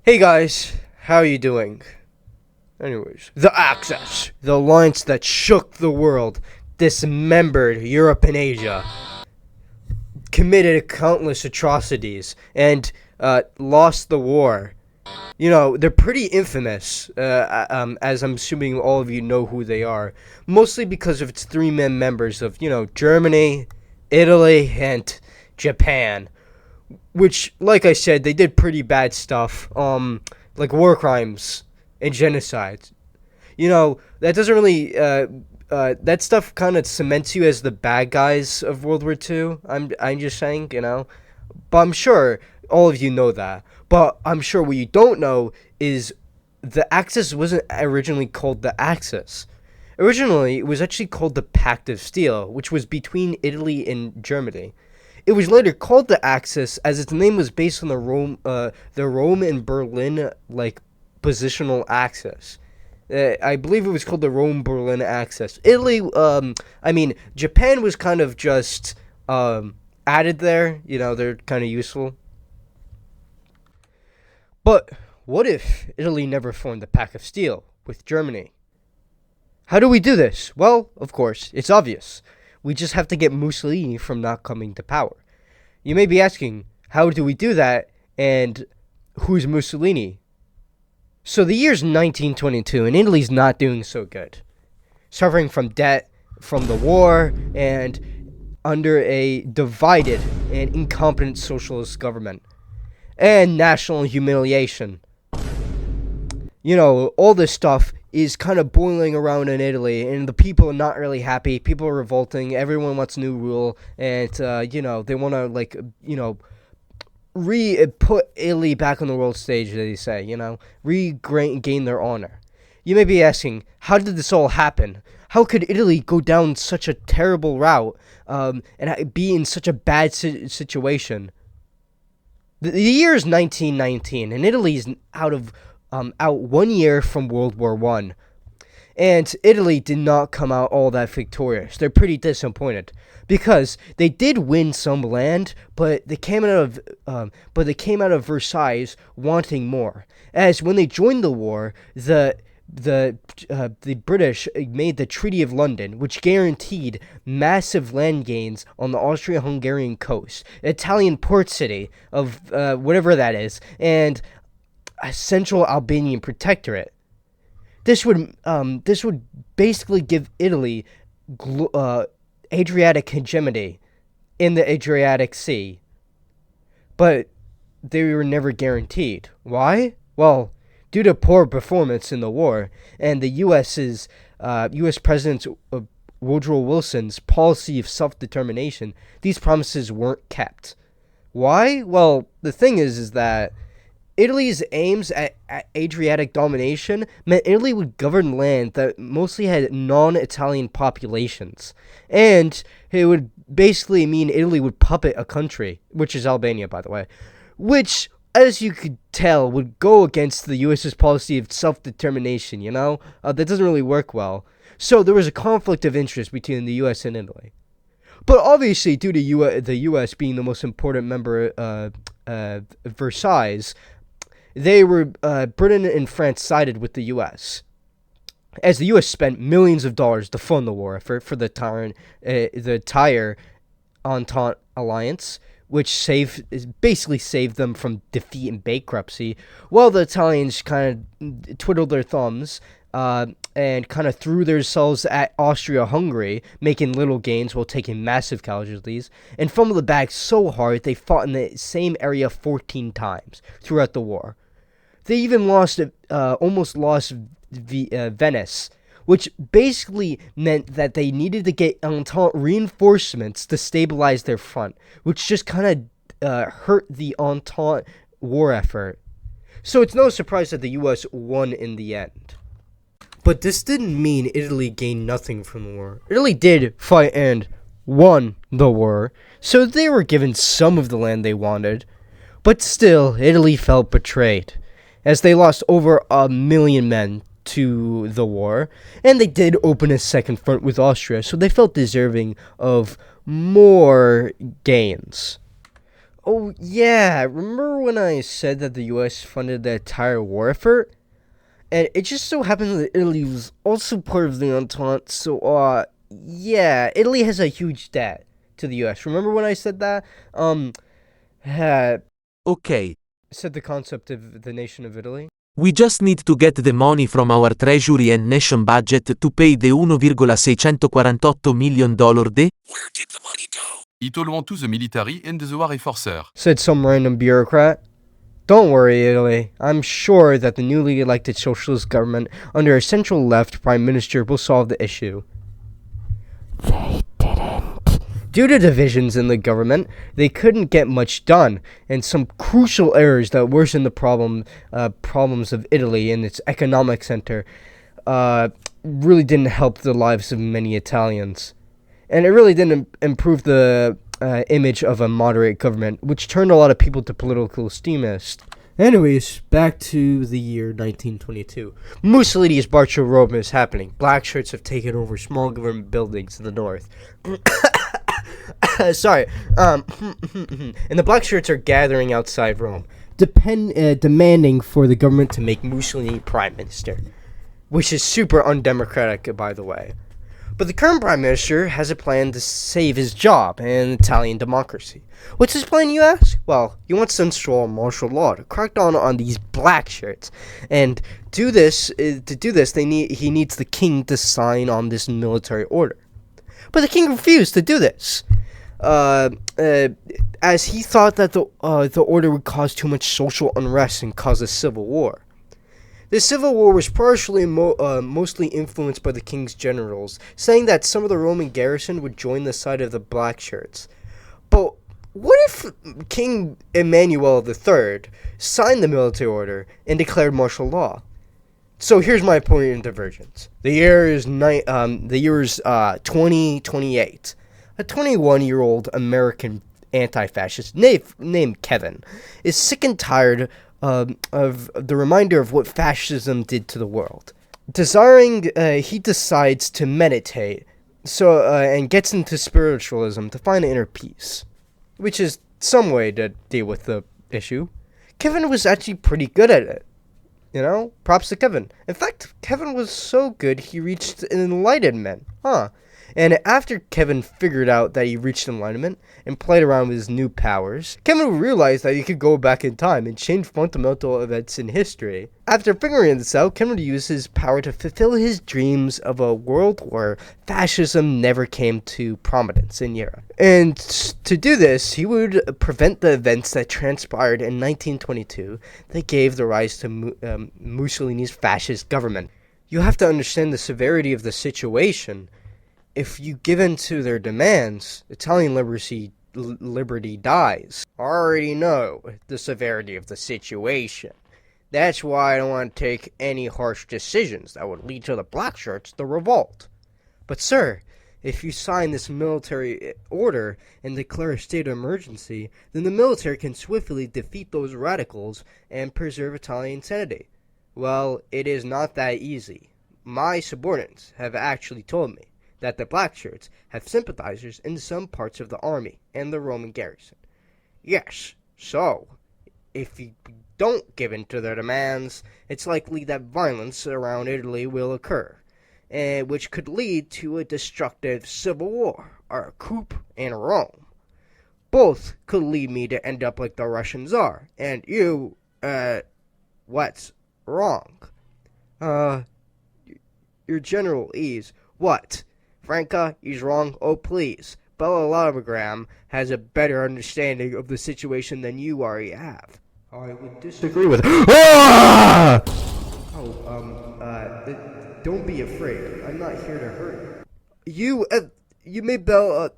Hey guys, how are you doing? Anyways, the Axis, the alliance that shook the world, dismembered Europe and Asia, committed countless atrocities, and lost the war. You know, they're pretty infamous, as I'm assuming all of you know who they are. Mostly because of its three main members of, Germany, Italy, and Japan. Which, like I said, they did pretty bad stuff, like war crimes and genocide. That doesn't really, that stuff kind of cements you as the bad guys of World War II. I'm just saying, but I'm sure all of you know that. But I'm sure what you don't know is the Axis wasn't originally called the Axis. Originally, it was actually called the Pact of Steel, which was between Italy and Germany. It was later called the Axis as its name was based on the Rome and Berlin positional axis. I believe it was called the Rome-Berlin axis. Japan was kind of just added there. They're kind of useful. But what if Italy never formed the Pact of Steel with Germany? How do we do this? Well, of course, it's obvious. We just have to get Mussolini from not coming to power. You may be asking, how do we do that, and who's Mussolini? So the year's 1922, and Italy's not doing so good. Suffering from debt, from the war, and under a divided and incompetent socialist government. And national humiliation. All this stuff is kind of boiling around in Italy, and the people are not really happy. People are revolting. Everyone wants new rule, and they want to put Italy back on the world stage. They say, regain their honor. You may be asking, how did this all happen? How could Italy go down such a terrible route and be in such a bad situation? The year is 1919, and Italy is out 1 year from World War I. And Italy did not come out all that victorious. They're pretty disappointed because they did win some land, but they came out of Versailles wanting more. As when they joined the war, the British made the Treaty of London, which guaranteed massive land gains on the Austria-Hungarian coast, Italian port city of whatever that is, and a central Albanian protectorate. This would basically give Italy Adriatic hegemony in the Adriatic Sea, but they were never guaranteed. Why? Well, due to poor performance in the war and the U.S. President Woodrow Wilson's policy of self-determination, these promises weren't kept. Why? Well, the thing is that Italy's aims at Adriatic domination meant Italy would govern land that mostly had non-Italian populations. And it would basically mean Italy would puppet a country, which is Albania, by the way, which, as you could tell, would go against the U.S.'s policy of self-determination, that doesn't really work well. So there was a conflict of interest between the U.S. and Italy. But obviously, due to the U.S. being the most important member of Versailles, Britain and France sided with the U.S. as the U.S. spent millions of dollars to fund the war for the entire Entente alliance, which basically saved them from defeat and bankruptcy, while the Italians kind of twiddled their thumbs and kind of threw themselves at Austria-Hungary, making little gains while taking massive casualties, and fumbled the bag so hard they fought in the same area 14 times throughout the war. They even almost lost Venice, which basically meant that they needed to get Entente reinforcements to stabilize their front, which just kind of hurt the Entente war effort. So it's no surprise that the U.S. won in the end. But this didn't mean Italy gained nothing from the war. Italy did fight and won the war, so they were given some of the land they wanted. But still, Italy felt betrayed, as they lost over 1 million men to the war, and they did open a second front with Austria, so they felt deserving of more gains. Oh, yeah. Remember when I said that the US funded the entire war effort? And it just so happens that Italy was also part of the Entente, so, yeah, Italy has a huge debt to the US. Remember when I said that? Uh, Ok, said the concept of the nation of Italy? we just need to get the money from our treasury and nation budget to pay the 1,648 million dollar de. It all want to the military and the war enforcer. Said some random bureaucrat. Don't worry, Italy. I'm sure that the newly elected socialist government under a central left prime minister will solve the issue. They didn't. Due to divisions in the government, they couldn't get much done, and some crucial errors that worsened the problems of Italy and its economic center really didn't help the lives of many Italians. And it really didn't improve the image of a moderate government, which turned a lot of people to political extremists. Anyways, back to the year 1922. Mussolini's March of Rome is happening. Black shirts have taken over small government buildings in the north. Sorry. And the black shirts are gathering outside Rome, demanding for the government to make Mussolini prime minister, which is super undemocratic, by the way. But the current prime minister has a plan to save his job and Italian democracy. What's his plan, you ask? Well, he wants to install martial law to crack down on these black shirts, and he needs the king to sign on this military order. But the king refused to do this, as he thought that the order would cause too much social unrest and cause a civil war. The civil war was partially mostly influenced by the king's generals, saying that some of the Roman garrison would join the side of the black shirts. But what if King Emmanuel III signed the military order and declared martial law? So here's my point of divergence. The year is 2028. A 21-year-old American anti-fascist named Kevin is sick and tired of the reminder of what fascism did to the world. He decides to meditate, and gets into spiritualism to find inner peace, which is some way to deal with the issue. Kevin was actually pretty good at it. Props to Kevin. In fact, Kevin was so good he reached enlightenment. And after Kevin figured out that he reached enlightenment and played around with his new powers, Kevin realized that he could go back in time and change fundamental events in history. After figuring this out, Kevin used his power to fulfill his dreams of a world where fascism never came to prominence in Europe. And to do this, he would prevent the events that transpired in 1922 that gave the rise to Mussolini's fascist government. You have to understand the severity of the situation. If you give in to their demands, Italian liberty dies. I already know the severity of the situation. That's why I don't want to take any harsh decisions that would lead to the black shirts to revolt. But sir, if you sign this military order and declare a state of emergency, then the military can swiftly defeat those radicals and preserve Italian sanity. Well, it is not that easy. My subordinates have actually told me that the black shirts have sympathizers in some parts of the army and the Roman garrison. Yes, so if you don't give in to their demands, it's likely that violence around Italy will occur, which could lead to a destructive civil war or a coup in Rome. Both could lead me to end up like the Russian Tsar, and you, what's wrong? Your General Ease, what? Franca, he's wrong. Oh, please. Bellalogram has a better understanding of the situation than you already have. I would disagree with Ah! Don't be afraid. I'm not here to hurt you. You made the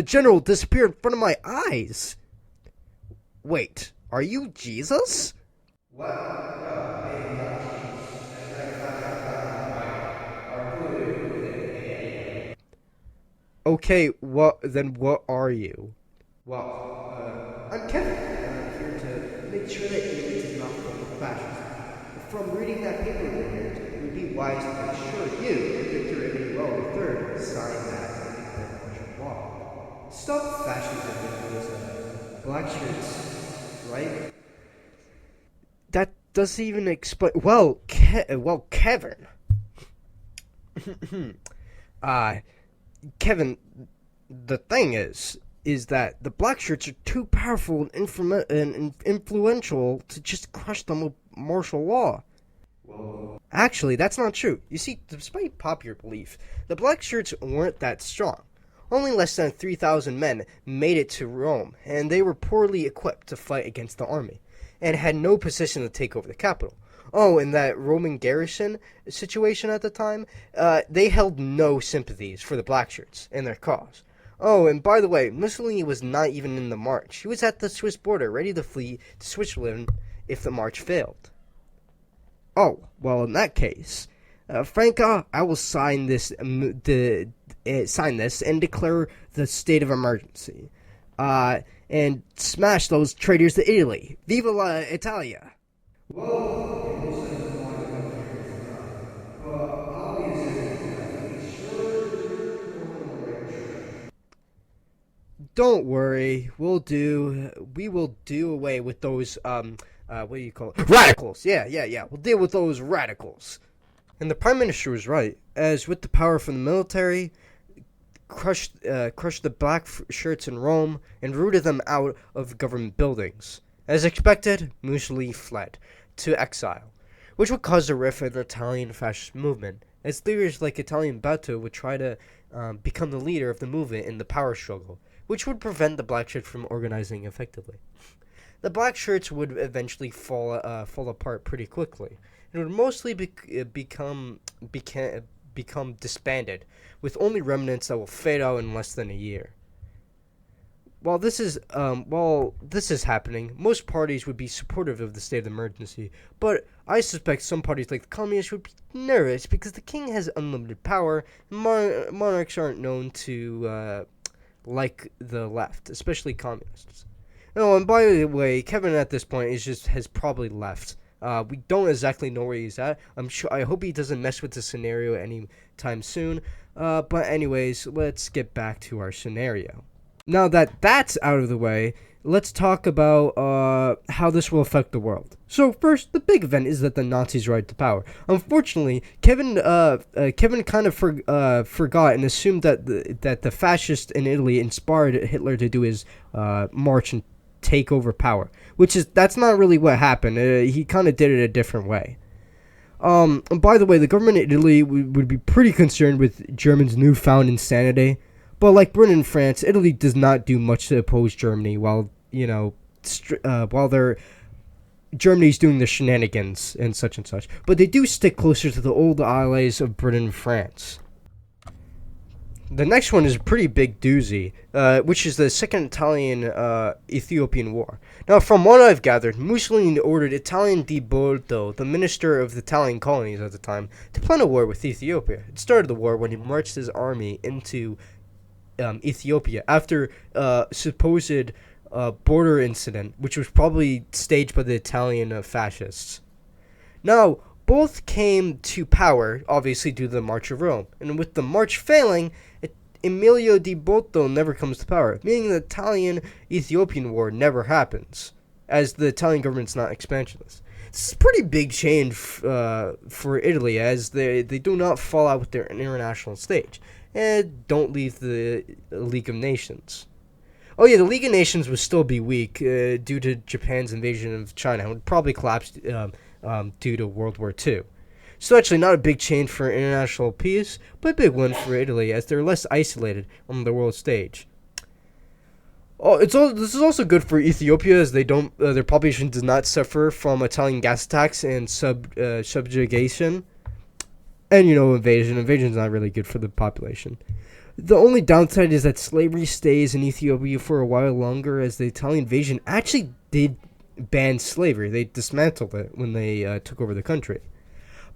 general disappear in front of my eyes. Wait, are you Jesus? What? No, I am not Jesus. As a matter of fact, I found the Bible. Or who is it anyway? Okay, then what are you? Well, I'm Kevin, and I'm here to make sure that Italy does not fall into fascism. From reading that paper we read, it would be wise to make sure you, Victor Emmanuel III, sign that and declare martial law. Stop fascism in Italy. black shirts, right? That doesn't even explain. Well, Kevin. Kevin, the thing is that the black shirts are too powerful and influential to just crush them with martial law. Actually, that's not true. You see, despite popular belief, the black shirts weren't that strong. Only less than 3,000 men made it to Rome, and they were poorly equipped to fight against the army, and had no position to take over the capital. Oh, and that Roman garrison situation at the time, they held no sympathies for the black shirts and their cause. Oh, and by the way, Mussolini was not even in the march. He was at the Swiss border, ready to flee to Switzerland if the march failed. Oh, well, in that case, Franca, I will sign this and declare the state of emergency, and smash those traitors to Italy. Viva la Italia! Well, it looks like the flag of the but obviously, sure going in the right direction. Don't worry, we will do away with those, what do you call it? Radicals! Yeah, we'll deal with those radicals. And the Prime Minister was right, as with the power from the military, crushed the black shirts in Rome and rooted them out of government buildings. As expected, Mussolini fled to exile, which would cause a rift in the Italian fascist movement, as leaders like Italian Batto would try to become the leader of the movement in the power struggle, which would prevent the black shirts from organizing effectively. The black shirts would eventually fall apart pretty quickly. It would mostly become disbanded, with only remnants that will fade out in less than a year. While this is happening, most parties would be supportive of the state of emergency, but I suspect some parties like the communists would be nervous because the king has unlimited power, and monarchs aren't known to like the left, especially communists. Oh, and by the way, Kevin at this point has probably left. We don't exactly know where he's at. I hope he doesn't mess with the scenario anytime soon. But anyways, let's get back to our scenario. Now that that's out of the way, let's talk about how this will affect the world. So first, the big event is that the Nazis ride to power. Unfortunately, Kevin kind of forgot and assumed that the fascists in Italy inspired Hitler to do his march and take over power, that's not really what happened. He kind of did it a different way. And by the way, the government in Italy would be pretty concerned with Germans' newfound insanity. But like Britain and France, Italy does not do much to oppose Germany while Germany's doing the shenanigans and such. But they do stick closer to the old allies of Britain and France. The next one is a pretty big doozy, which is the Second Italian-Ethiopian War. Now, from what I've gathered, Mussolini ordered Italian Di Boldo, the minister of the Italian colonies at the time, to plan a war with Ethiopia. It started the war when he marched his army into Ethiopia after supposed border incident, which was probably staged by the Italian fascists. Now, both came to power, obviously due to the March of Rome, and with the march failing, Emilio Di Botto never comes to power, meaning the Italian-Ethiopian War never happens, as the Italian government's not expansionist. This is a pretty big change for Italy, as they do not fall out with their international stage, and don't leave the League of Nations. Oh yeah, the League of Nations would still be weak due to Japan's invasion of China. It would probably collapse due to World War II. So actually not a big change for international peace, but a big one for Italy, as they're less isolated on the world stage. This is also good for Ethiopia, as their population does not suffer from Italian gas attacks and subjugation, and invasion. Invasion is not really good for the population. The only downside is that slavery stays in Ethiopia for a while longer, as the Italian invasion actually did ban slavery. They dismantled it when they took over the country.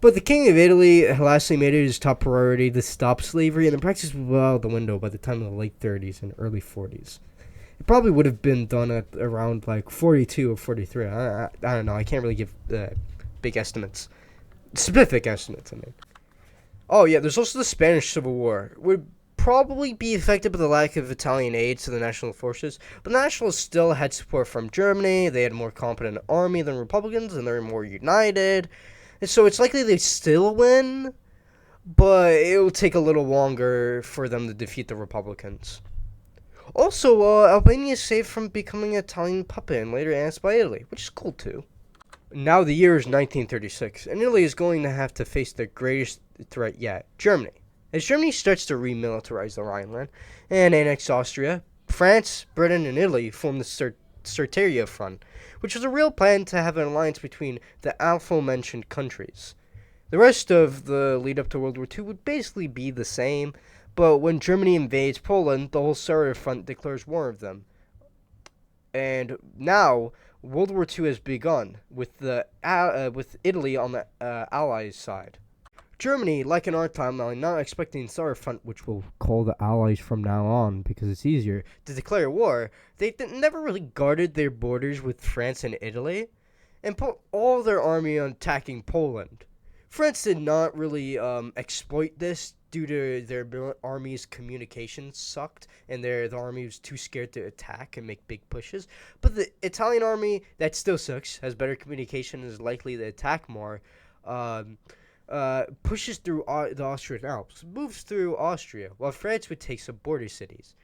But the King of Italy lastly made it his top priority to stop slavery, and the practice was well out the window by the time of the late 30s and early 40s. It probably would have been done at around like 42 or 43. I don't know. I can't really give big estimates. Specific estimates, I mean. Oh, yeah, there's also the Spanish Civil War. It would probably be affected by the lack of Italian aid to the national forces, but the Nationalists still had support from Germany. They had a more competent army than Republicans, and they were more united. And so it's likely they still win, but it will take a little longer for them to defeat the Republicans. Also, Albania is saved from becoming an Italian puppet and later annexed by Italy, which is cool too. Now the year is 1936, and Italy is going to have to face their greatest threat yet, Germany. As Germany starts to remilitarize the Rhineland and annex Austria, France, Britain, and Italy form the Sarteria Front, which was a real plan to have an alliance between the aforementioned countries. The rest of the lead up to World War II would basically be the same, but when Germany invades Poland, the whole Sarteria Front declares war of them. And now World War II has begun with with Italy on the Allies' side. Germany, like in our timeline, not expecting Sarteria Front, which we'll call the Allies from now on because it's easier, to declare war, they never really guarded their borders with France and Italy, and put all their army on attacking Poland. France did not really exploit this due to their army's communications sucked, and the army was too scared to attack and make big pushes. But the Italian army, that still sucks, has better communication, and is likely to attack more, pushes through the Austrian Alps, moves through Austria, while France would take some border cities.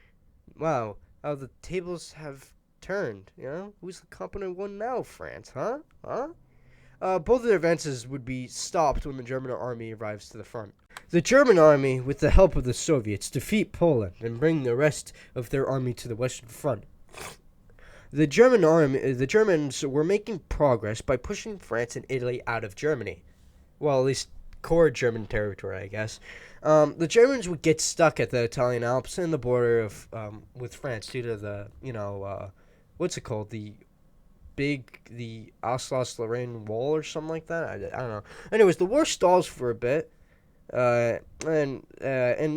Wow, how the tables have turned, you know? Who's the competent one now, France, huh? Both of their advances would be stopped when the German army arrives to the front. The German army, with the help of the Soviets, defeat Poland and bring the rest of their army to the Western Front. The Germans were making progress by pushing France and Italy out of Germany. Well, at least core German territory, I guess. The Germans would get stuck at the Italian Alps and the border of with France due to the what's it called, the Alsace-Lorraine Wall or something like that. I don't know. Anyways, the war stalls for a bit, and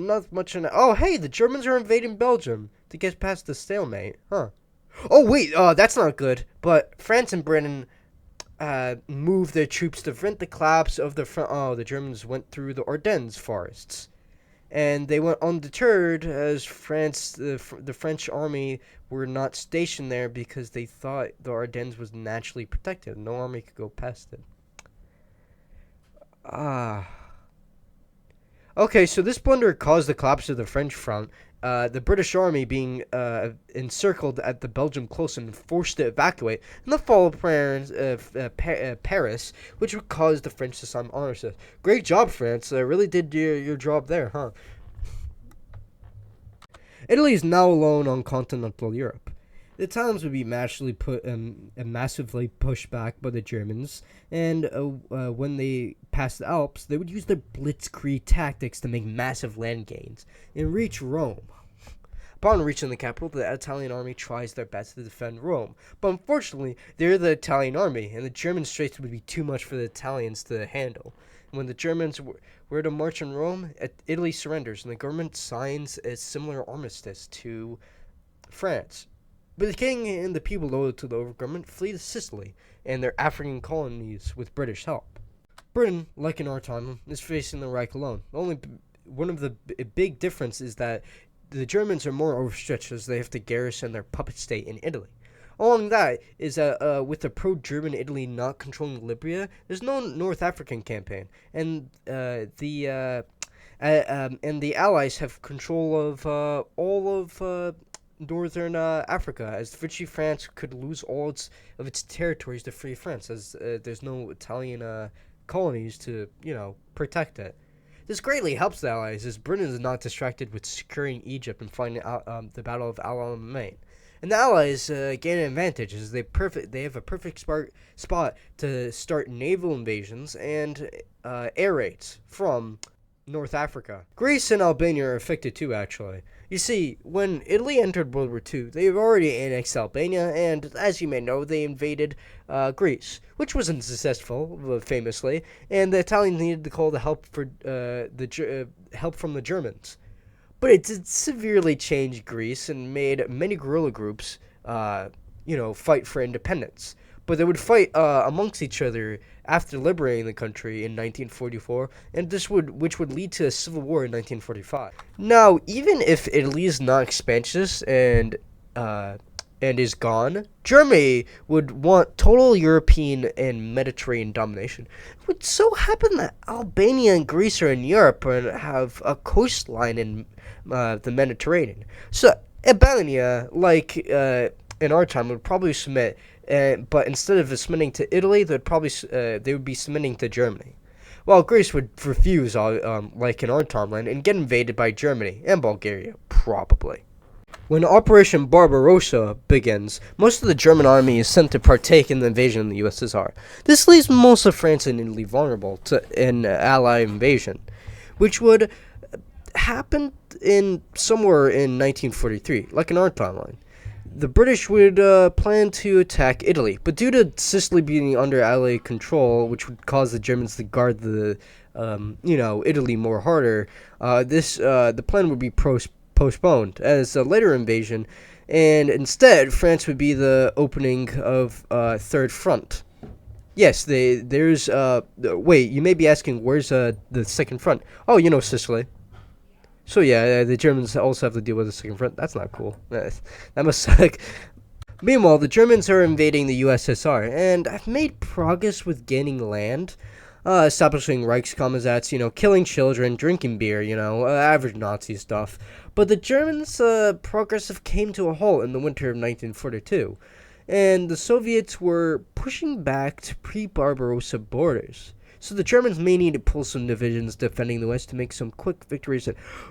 not much. Oh, hey, the Germans are invading Belgium to get past the stalemate, huh? Oh wait, that's not good. But France and Britain moved their troops to prevent the collapse of the front. Oh, the Germans went through the Ardennes forests, and they went undeterred as the French army were not stationed there because they thought the Ardennes was naturally protected. No army could go past it. Okay, so this blunder caused the collapse of the French front. The British army being encircled at the Belgium close and forced to evacuate, and the fall of Paris, which would cause the French to sign armistice. Great job, France. Really did your job there, huh? Italy is now alone on continental Europe. The Italians would be massively pushed back by the Germans, and when they passed the Alps, they would use their blitzkrieg tactics to make massive land gains and reach Rome. Upon reaching the capital, the Italian army tries their best to defend Rome, but unfortunately, they're the Italian army, and the German straits would be too much for the Italians to handle. When the Germans were to march on Rome, Italy surrenders, and the government signs a similar armistice to France. But the king and the people loyal to the government flee to Sicily and their African colonies with British help. Britain, like in our time, is facing the Reich alone. One of the big difference is that the Germans are more overstretched as they have to garrison their puppet state in Italy. Along that is that with the pro-German Italy not controlling Libya, there's no North African campaign, and the Allies have control of all of northern Africa, as Vichy France could lose all of its territories to free France, as there's no Italian colonies to protect it. This greatly helps the Allies, as Britain is not distracted with securing Egypt and fighting the Battle of Alamein. And the Allies gain an advantage as they have a perfect spot to start naval invasions and air raids from North Africa. Greece and Albania are affected too, actually. You see, when Italy entered World War II, they had already annexed Albania, and as you may know, they invaded Greece, which wasn't successful, famously, and the Italians needed to call the help for help from the Germans. But it did severely change Greece and made many guerrilla groups, fight for independence. but they would fight amongst each other after liberating the country in 1944, and which would lead to a civil war in 1945. Now, even if Italy is not expansionist and is gone, Germany would want total European and Mediterranean domination. It would so happen that Albania and Greece are in Europe and have a coastline in the Mediterranean. So Albania, like in our time, would probably submit, but instead of submitting to Italy, they would be submitting to Germany. While Greece would refuse, like in our timeline, and get invaded by Germany and Bulgaria, probably. When Operation Barbarossa begins, most of the German army is sent to partake in the invasion of the USSR. This leaves most of France and Italy vulnerable to an Allied invasion, which would happen somewhere in 1943, like in our timeline. The British would plan to attack Italy, but due to Sicily being under Allied control, which would cause the Germans to guard Italy more harder, the plan would be postponed as a later invasion, and instead France would be the opening of Third Front. Yes, there's wait, you may be asking, where's the Second Front? Oh, Sicily. So yeah, the Germans also have to deal with the Second Front. That's not cool. That must suck. Meanwhile, the Germans are invading the USSR and have made progress with gaining land, establishing Reichskommissats, killing children, drinking beer, average Nazi stuff. But the Germans' progress came to a halt in the winter of 1942, and the Soviets were pushing back to pre-Barbarossa borders. So the Germans may need to pull some divisions defending the West to make some quick victories.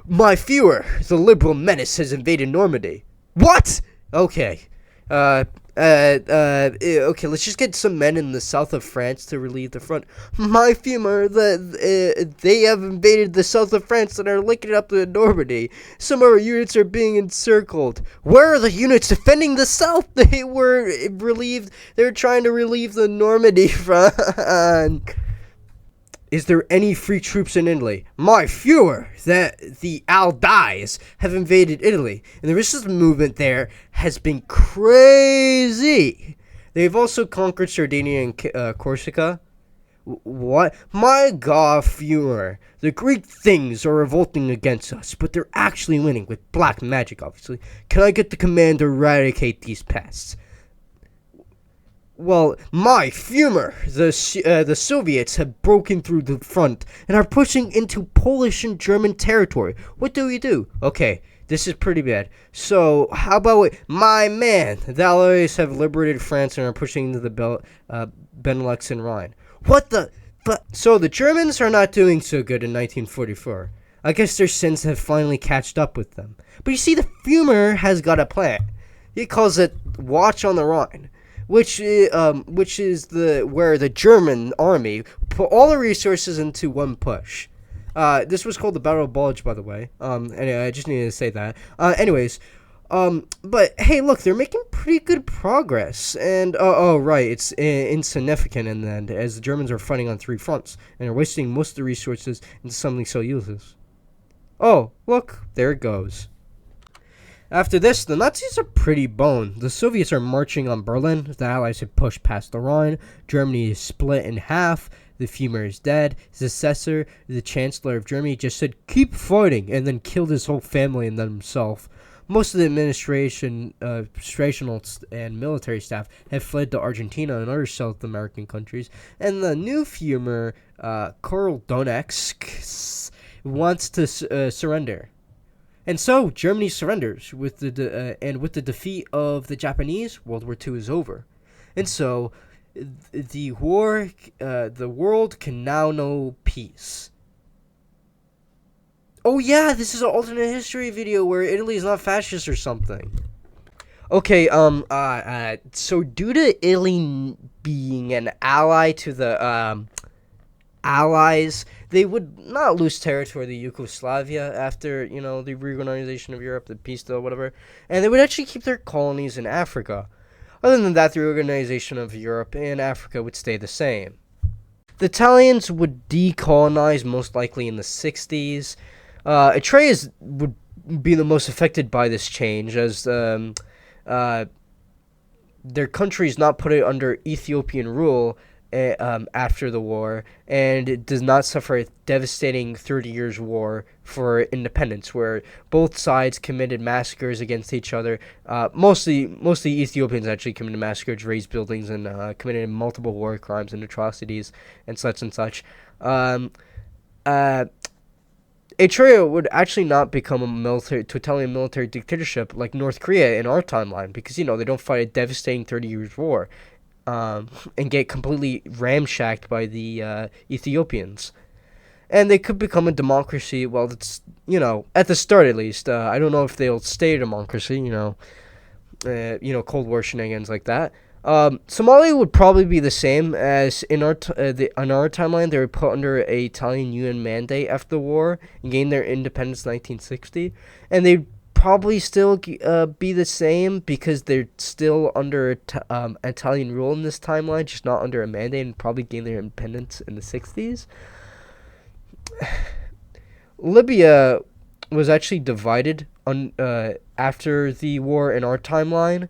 My Führer, the liberal menace, has invaded Normandy. What? Okay. Okay, let's just get some men in the south of France to relieve the front. My Führer, they have invaded the south of France and are linking up to Normandy. Some of our units are being encircled. Where are the units defending the south? They were trying to relieve the Normandy front. Is there any free troops in Italy? My Führer, the Allies have invaded Italy, and the resistance movement there has been crazy. They've also conquered Sardinia and Corsica. What? My God, Führer, the Greek things are revolting against us, but they're actually winning with black magic, obviously. Can I get the command to eradicate these pests? Well, my Führer, the Soviets have broken through the front and are pushing into Polish and German territory. What do we do? Okay, this is pretty bad. So, how about my man? The Allies have liberated France and are pushing into the Benelux and Rhine. What the? So the Germans are not doing so good in 1944. I guess their sins have finally catched up with them. But you see, the Führer has got a plan. He calls it Watch on the Rhine, which is where the German army put all the resources into one push. This was called the Battle of Bulge, by the way. Anyway, I just needed to say that. But hey, look, they're making pretty good progress, and right, it's insignificant in the end, as the Germans are fighting on three fronts and are wasting most of the resources into something so useless. Oh, look, there it goes. After this, the Nazis are pretty boned. The Soviets are marching on Berlin. The Allies have pushed past the Rhine. Germany is split in half. The Führer is dead. His successor, the Chancellor of Germany, just said, "Keep fighting," and then killed his whole family and then himself. Most of the administrational and military staff have fled to Argentina and other South American countries. And the new Führer, Karl Donetsk, wants to surrender. And so Germany surrenders with the defeat of the Japanese. World War II is over, and so the world can now know peace. Oh yeah, this is an alternate history video where Italy is not fascist or something. Okay, so due to Italy being an ally to the Allies, they would not lose territory to Yugoslavia after, the reorganization of Europe, the peace deal, whatever. And they would actually keep their colonies in Africa. Other than that, the reorganization of Europe and Africa would stay the same. The Italians would decolonize most likely in the 60s. Atreus would be the most affected by this change, as their country is not put under Ethiopian rule after the war, and it does not suffer a devastating 30 years war for independence, where both sides committed massacres against each other. Mostly Ethiopians actually committed massacres, razed buildings, and committed multiple war crimes and atrocities and such and such. Eritrea would actually not become a totalitarian military dictatorship like North Korea in our timeline, because they don't fight a devastating 30 years war, and get completely ramshacked by the Ethiopians. And they could become a democracy. Well, it's at the start at least. I don't know if they'll stay a democracy. Cold War shenanigans like that. Somalia would probably be the same as in our timeline. They were put under an Italian UN mandate after the war and gained their independence in 1960, and they'd probably still be the same because they're still under Italian rule in this timeline, just not under a mandate, and probably gain their independence in the 60s. Libya was actually divided after the war in our timeline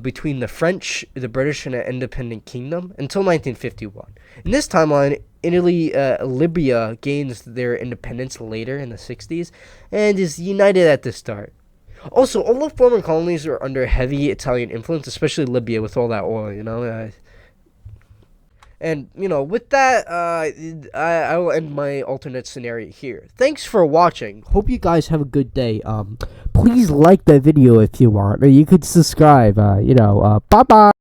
between the French, the British, and an independent kingdom until 1951. In this timeline, Libya gains their independence later in the 60s and is united at the start. Also, all the former colonies are under heavy Italian influence, especially Libya with all that oil, And, with that, I will end my alternate scenario here. Thanks for watching. Hope you guys have a good day. Please like the video if you want, or you could subscribe. Bye-bye.